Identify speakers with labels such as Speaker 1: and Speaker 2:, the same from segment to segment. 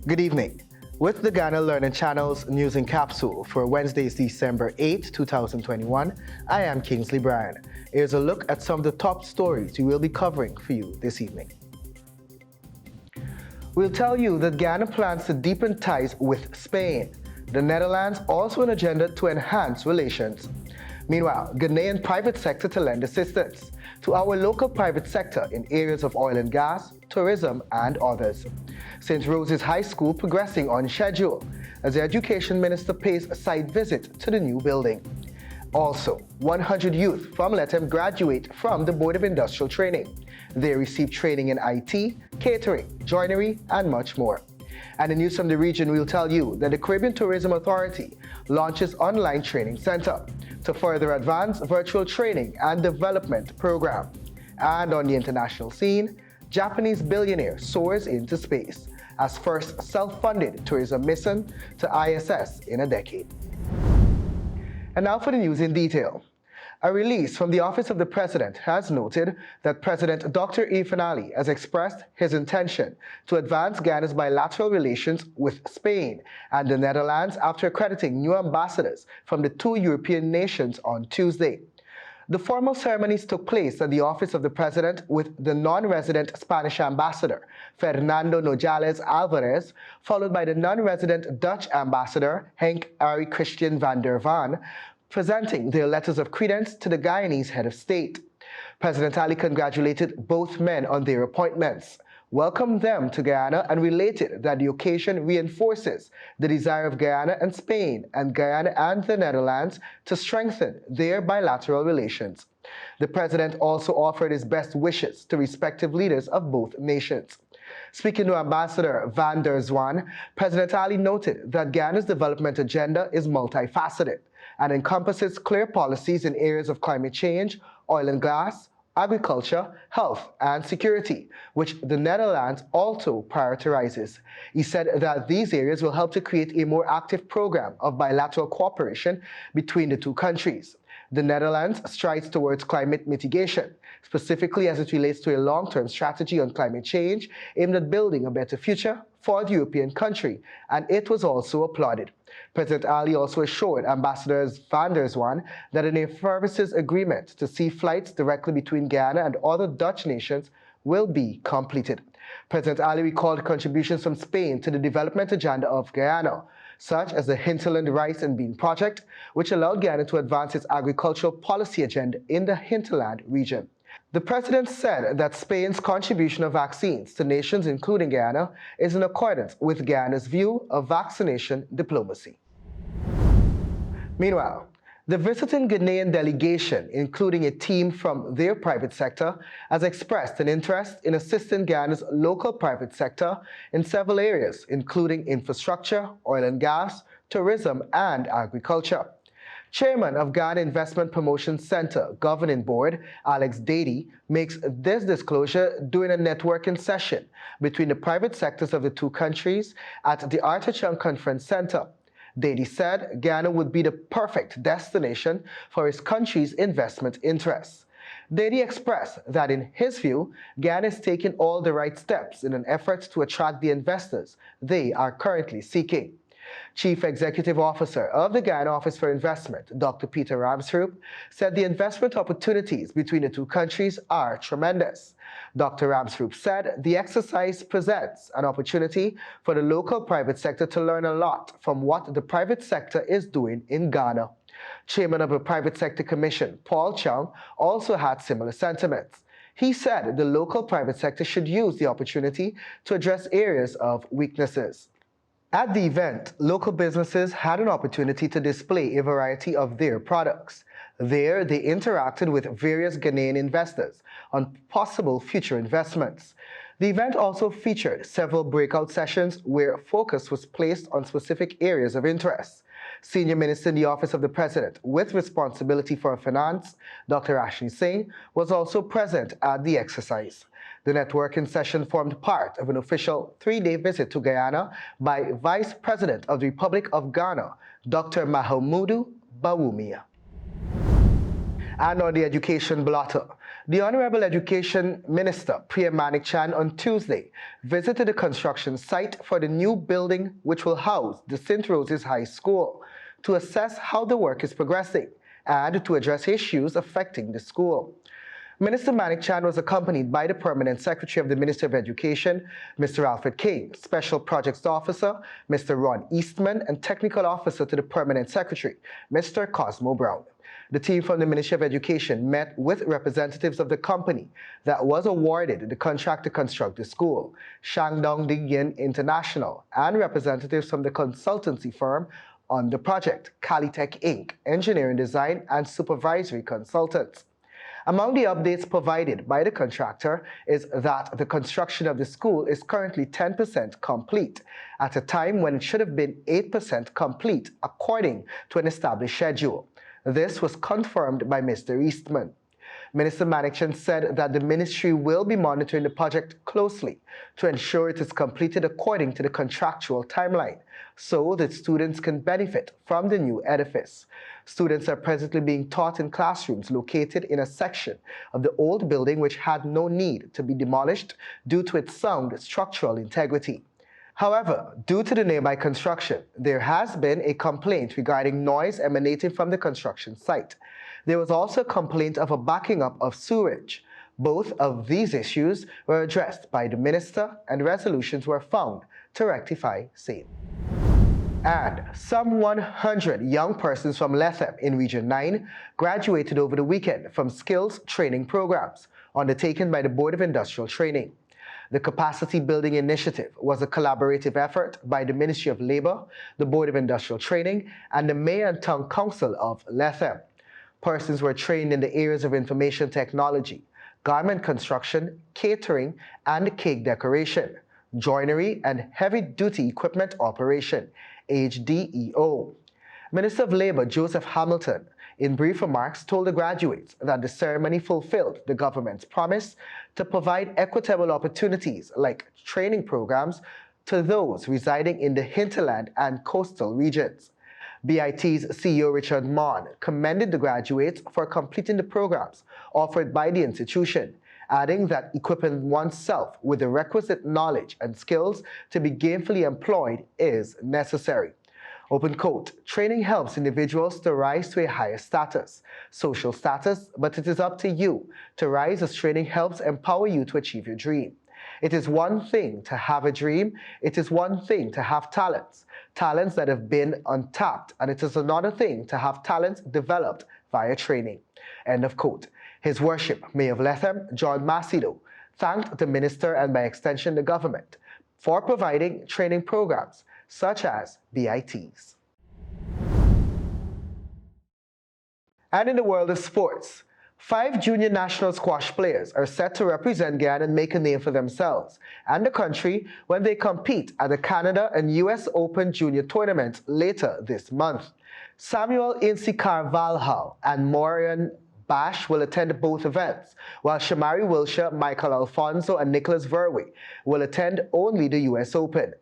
Speaker 1: Good evening. With the Ghana Learning Channel's News in Capsule for Wednesday's December 8, 2021, I am Kingsley Bryan. Here's a look at some of the top stories we will be covering for you this evening. We'll tell you that Ghana plans to deepen ties with Spain. The Netherlands also an agenda to enhance relations. Meanwhile, Ghanaian private sector to lend assistance to our local private sector in areas of oil and gas, tourism, and others. St. Rose's High School progressing on schedule as the Education Minister pays a site visit to the new building. Also, 100 youth from LETHEM graduate from the Board of Industrial Training. They receive training in IT, catering, joinery, and much more. And in news from the region, we'll tell you that the Caribbean Tourism Authority launches online training center to further advance virtual training and development program. And on the international scene, Japanese billionaire soars into space as first self-funded tourism mission to ISS in a decade. And now for the news in detail. A release from the Office of the President has noted that President Dr. Ifan Ali has expressed his intention to advance Ghana's bilateral relations with Spain and the Netherlands after accrediting new ambassadors from the two European nations on Tuesday. The formal ceremonies took place at the Office of the President with the non-resident Spanish ambassador, Fernando Nogales Alvarez, followed by the non-resident Dutch ambassador, Henk Arie Christian van der Vaan, presenting their letters of credence to the Guyanese head of state. President Ali congratulated both men on their appointments, welcomed them to Guyana, and related that the occasion reinforces the desire of Guyana and Spain and Guyana and the Netherlands to strengthen their bilateral relations. The president also offered his best wishes to respective leaders of both nations. Speaking to Ambassador van der Zwaan, President Ali noted that Guyana's development agenda is multifaceted and encompasses clear policies in areas of climate change, oil and gas, agriculture, health, and security, which the Netherlands also prioritizes. He said that these areas will help to create a more active program of bilateral cooperation between the two countries. The Netherlands strides towards climate mitigation, specifically as it relates to a long-term strategy on climate change aimed at building a better future for the European country, and it was also applauded. President Ali also assured Ambassador van der Zwaan that an air services agreement to see flights directly between Guyana and other Dutch nations will be completed. President Ali recalled contributions from Spain to the development agenda of Guyana, such as the Hinterland Rice and Bean Project, which allowed Guyana to advance its agricultural policy agenda in the hinterland region. The president said that Spain's contribution of vaccines to nations including Guyana is in accordance with Guyana's view of vaccination diplomacy. Meanwhile, the visiting Ghanaian delegation, including a team from their private sector, has expressed an interest in assisting Ghana's local private sector in several areas, including infrastructure, oil and gas, tourism, and agriculture. Chairman of Ghana Investment Promotion Center Governing Board, Alex Dady, makes this disclosure during a networking session between the private sectors of the two countries at the Arthur Chung Conference Center. Dady said Ghana would be the perfect destination for his country's investment interests. Dady expressed that in his view, Ghana is taking all the right steps in an effort to attract the investors they are currently seeking. Chief Executive Officer of the Guyana Office for Investment, Dr. Peter Ramsroop, said the investment opportunities between the two countries are tremendous. Dr. Ramsroop said the exercise presents an opportunity for the local private sector to learn a lot from what the private sector is doing in Ghana. Chairman of the Private Sector Commission, Paul Chung, also had similar sentiments. He said the local private sector should use the opportunity to address areas of weaknesses. At the event, local businesses had an opportunity to display a variety of their products. There, they interacted with various Ghanaian investors on possible future investments. The event also featured several breakout sessions where focus was placed on specific areas of interest. Senior Minister in the Office of the President with responsibility for finance, Dr. Ashley Singh, was also present at the exercise. The networking session formed part of an official 3-day visit to Guyana by Vice President of the Republic of Ghana, Dr. Mahamudu Bawumia. And on the education blotter, The Honorable Education Minister, Priya Manik-Chan, on Tuesday visited the construction site for the new building which will house the St. Roses High School to assess how the work is progressing and to address issues affecting the school. Minister Manik-Chan was accompanied by the Permanent Secretary of the Ministry of Education, Mr. Alfred King, Special Projects Officer, Mr. Ron Eastman, and Technical Officer to the Permanent Secretary, Mr. Cosmo Brown. The team from the Ministry of Education met with representatives of the company that was awarded the contract to construct the school, Shandong Digyin International, and representatives from the consultancy firm on the project, Calitech Inc., Engineering Design and Supervisory Consultants. Among the updates provided by the contractor is that the construction of the school is currently 10% complete, at a time when it should have been 8% complete according to an established schedule. This was confirmed by Mr. Eastman. Minister Manik-Chan said that the ministry will be monitoring the project closely to ensure it is completed according to the contractual timeline, so that students can benefit from the new edifice. Students are presently being taught in classrooms located in a section of the old building which had no need to be demolished due to its sound structural integrity. However, due to the nearby construction, there has been a complaint regarding noise emanating from the construction site. There was also a complaint of a backing up of sewerage. Both of these issues were addressed by the minister and resolutions were found to rectify same. And some 100 young persons from LETHEM in Region 9 graduated over the weekend from skills training programs undertaken by the Board of Industrial Training. The Capacity Building Initiative was a collaborative effort by the Ministry of Labor, the Board of Industrial Training, and the Mayor and Town Council of LETHEM. Persons were trained in the areas of information technology, garment construction, catering, and cake decoration, joinery, and heavy-duty equipment operation, HDEO. Minister of Labor Joseph Hamilton, in brief remarks, told the graduates that the ceremony fulfilled the government's promise to provide equitable opportunities like training programs to those residing in the hinterland and coastal regions. BIT's CEO Richard Mon commended the graduates for completing the programs offered by the institution, adding that equipping oneself with the requisite knowledge and skills to be gainfully employed is necessary. Open quote, training helps individuals to rise to a higher status, social status, but it is up to you to rise as training helps empower you to achieve your dream. It is one thing to have a dream, it is one thing to have talents that have been untapped, and it is another thing to have talents developed via training. End of quote. His Worship, Mayor of LETHEM, John Macedo, thanked the minister and by extension the government for providing training programs such as BITs. And in the world of sports, 5 junior national squash players are set to represent Guyana and make a name for themselves and the country when they compete at the Canada and US Open Junior tournaments later this month. Samuel Insi Carvalhal and Maureen Bash will attend both events, while Shamari Wilshire, Michael Alfonso, and Nicholas Verwey will attend only the US Open.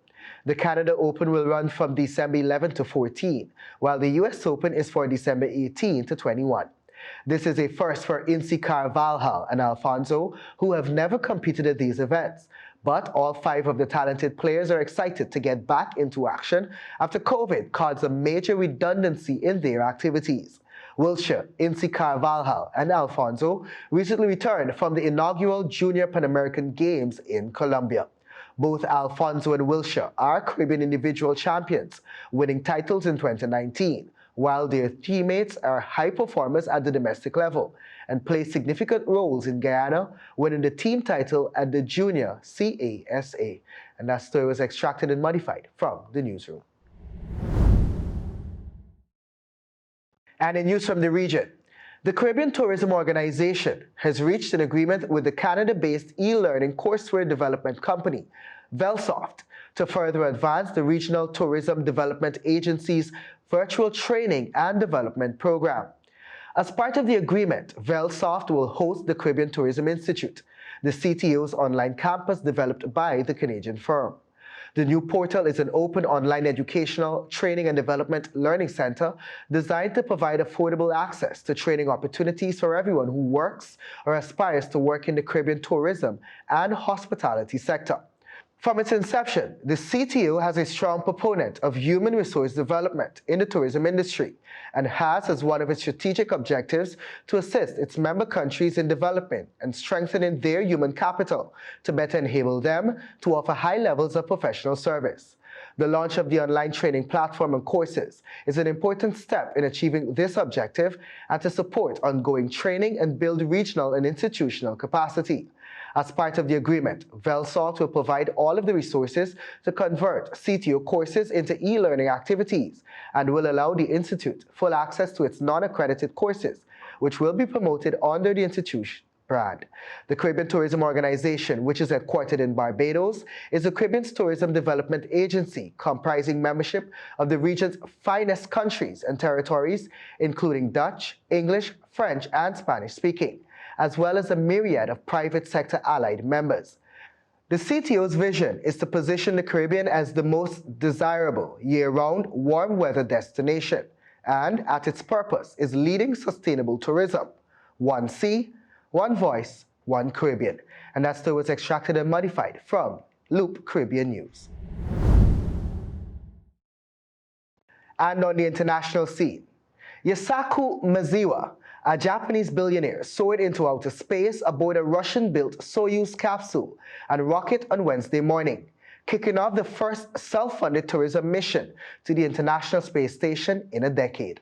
Speaker 1: The Canada Open will run from December 11 to 14, while the US Open is for December 18 to 21. This is a first for Insi Carvalhal and Alfonso, who have never competed at these events. But all 5 of the talented players are excited to get back into action after COVID caused a major redundancy in their activities. Wilshire, Insi Carvalhal, and Alfonso recently returned from the inaugural Junior Pan American Games in Colombia. Both Alfonso and Wilshire are Caribbean individual champions, winning titles in 2019, while their teammates are high performers at the domestic level and play significant roles in Guyana, winning the team title at the Junior CASA. And that story was extracted and modified from the newsroom. And in news from the region, the Caribbean Tourism Organization has reached an agreement with the Canada-based e-learning courseware development company, Velsoft, to further advance the Regional Tourism Development Agency's virtual training and development program. As part of the agreement, Velsoft will host the Caribbean Tourism Institute, the CTO's online campus developed by the Canadian firm. The new portal is an open online educational, training and development learning center designed to provide affordable access to training opportunities for everyone who works or aspires to work in the Caribbean tourism and hospitality sector. From its inception, the CTO has a strong proponent of human resource development in the tourism industry and has as one of its strategic objectives to assist its member countries in developing and strengthening their human capital to better enable them to offer high levels of professional service. The launch of the online training platform and courses is an important step in achieving this objective and to support ongoing training and build regional and institutional capacity. As part of the agreement, VELSORT will provide all of the resources to convert CTO courses into e-learning activities and will allow the Institute full access to its non-accredited courses, which will be promoted under the institution brand. The Caribbean Tourism Organization, which is headquartered in Barbados, is the Caribbean's tourism development agency comprising membership of the region's finest countries and territories, including Dutch, English, French, and Spanish speaking, as well as a myriad of private sector allied members. The CTO's vision is to position the Caribbean as the most desirable year-round warm weather destination, and at its purpose is leading sustainable tourism. One sea, one voice, one Caribbean. And that story was extracted and modified from Loop Caribbean News. And on the international scene, Yusaku Maziwa, a Japanese billionaire, soared into outer space aboard a Russian-built Soyuz capsule and rocket on Wednesday morning, kicking off the first self-funded tourism mission to the International Space Station in a decade.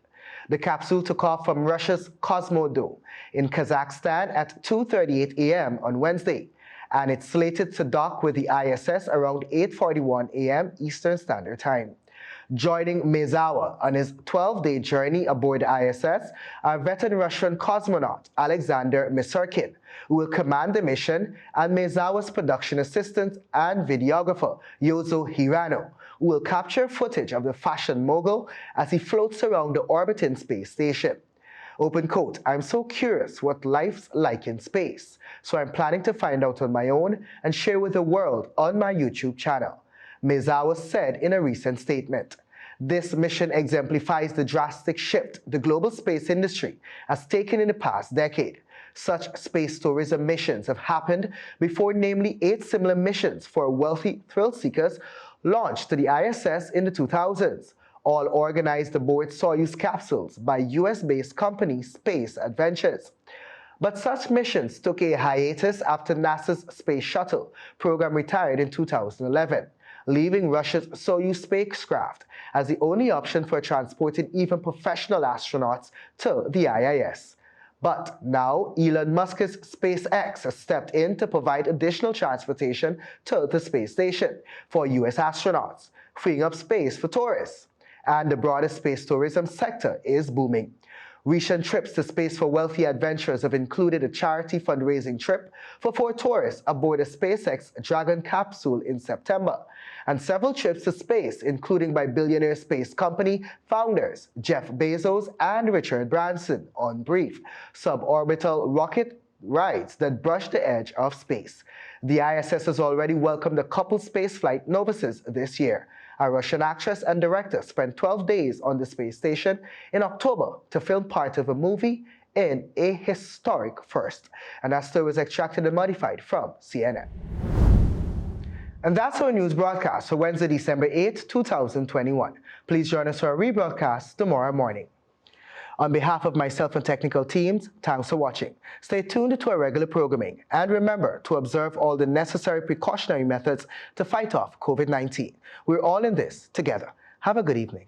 Speaker 1: The capsule took off from Russia's Kosmodrome in Kazakhstan at 2:38 a.m. on Wednesday, and it's slated to dock with the ISS around 8:41 a.m. Eastern Standard Time. Joining Maezawa on his 12-day journey aboard the ISS are veteran Russian cosmonaut Alexander Misurkin, who will command the mission, and Maezawa's production assistant and videographer Yozo Hirano, who will capture footage of the fashion mogul as he floats around the orbiting space station. Open quote, "I'm so curious what life's like in space, so I'm planning to find out on my own and share with the world on my YouTube channel," Maezawa said in a recent statement. This mission exemplifies the drastic shift the global space industry has taken in the past decade. Such space tourism missions have happened before, namely 8 similar missions for wealthy thrill seekers launched to the ISS in the 2000s, all organized aboard Soyuz capsules by US-based company Space Adventures. But such missions took a hiatus after NASA's Space Shuttle program retired in 2011, leaving Russia's Soyuz spacecraft as the only option for transporting even professional astronauts to the ISS. But now Elon Musk's SpaceX has stepped in to provide additional transportation to the space station for US astronauts, freeing up space for tourists. And the broader space tourism sector is booming. Recent trips to space for wealthy adventurers have included a charity fundraising trip for 4 tourists aboard a SpaceX Dragon capsule in September, and several trips to space, including by billionaire space company founders Jeff Bezos and Richard Branson on brief suborbital rocket rides that brush the edge of space. The ISS has already welcomed a couple spaceflight novices this year. A Russian actress and director spent 12 days on the space station in October to film part of a movie in a historic first. And that story was extracted and modified from CNN. And that's our news broadcast for Wednesday, December 8, 2021. Please join us for a rebroadcast tomorrow morning. On behalf of myself and technical teams, thanks for watching. Stay tuned to our regular programming and remember to observe all the necessary precautionary methods to fight off COVID-19. We're all in this together. Have a good evening.